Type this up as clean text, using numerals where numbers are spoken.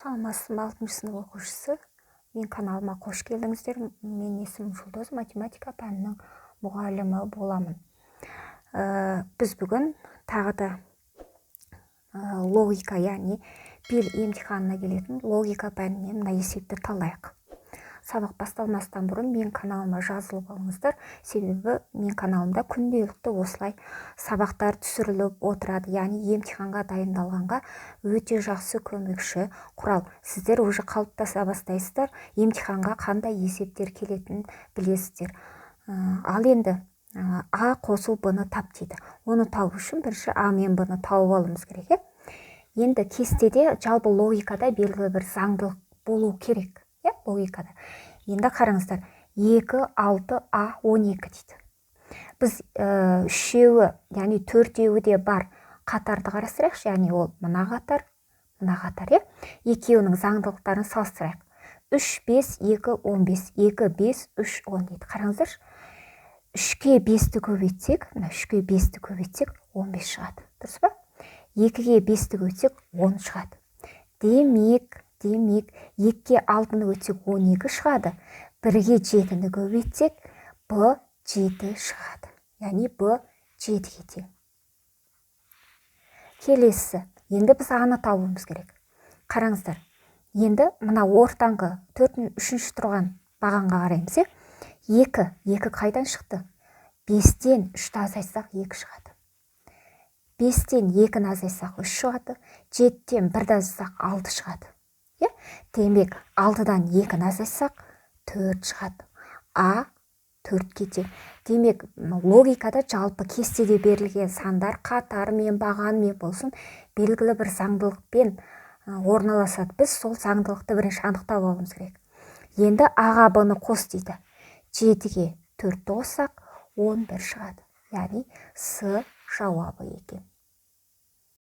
Саламатсыз, 6 сынып оқушысы. Мен каналыма қош келдіңіздер. Мен есімім Жұлдыз, математика пәнінің мұғалімі боламын. Біз бүгін тағы да логика, яғни пил емтиханына келетін логика пәнінен мына есепті талайық. Сабақ басталмастан бұрын мен каналыма жазылып алыңыздар, себебі мен каналымда күнделікті осылай сабақтар түсіріліп отырады, яғни емтиханға дайындалғанға өте жақсы көмекші құрал. Сіздер уже қалыптаса бастайсыздар, емтиханға қандай есептер келетінін білесіздер. Ал енді А қосу Б-ны тап дейді. Оны табу үшін бірінші А мен Б-ны тауып алуымыз керек. Енді кестеде жалпы логикада белгілі бір заңдылық болу керек. Логикада. Енді қараңыздар, 2, 6, А, 12 дейді. Біз үшеуі, яғни төртеуі де бар қатарды қарастырайықшы, яғни ол мына қатар, екеуінің заңдылықтарын салыстырайық. 3, 5, 2, 15, 2, 5, 3, 10 дейді. Қараңыздар, 3-ке 5-ті көбейтсек, 15 шығады. Дұрыс па? 2-ге 5-ті көбейтсек 10 шығады. Демек, 2-ге 6-ны өтсек 12 шығады. 1-ге 7-ні көбейтсек, Б 7 шығады. Яғни Б 7-ге тең. Келесі, енді біз А-ны табуымыз керек. Қараңыздар, енді мына ортаңғы 3-ші тұрған бағанға қараймыз. 2 қайдан шықты? 5-тен 3-ті азайтсақ 2 шығады. 5-тен 2-ні азайтсақ 3 шығады. 7-тен 1-ді азайтсақ 6 шығады. Демек, 6-дан 2-ні азайтсақ 4 шығады. А 4-ке тең. Демек, логикада жалпы кестеде берілген сандар қатармен, бағанмен болсын, белгілі бір заңдылықпен орналасады. Біз сол заңдылықты бірінші анықтап алуымыз керек. Енді Аға Б-ны қос дейді. 7-ге 4-ті қоссақ 11 шығады. Яғни С жауабы екен.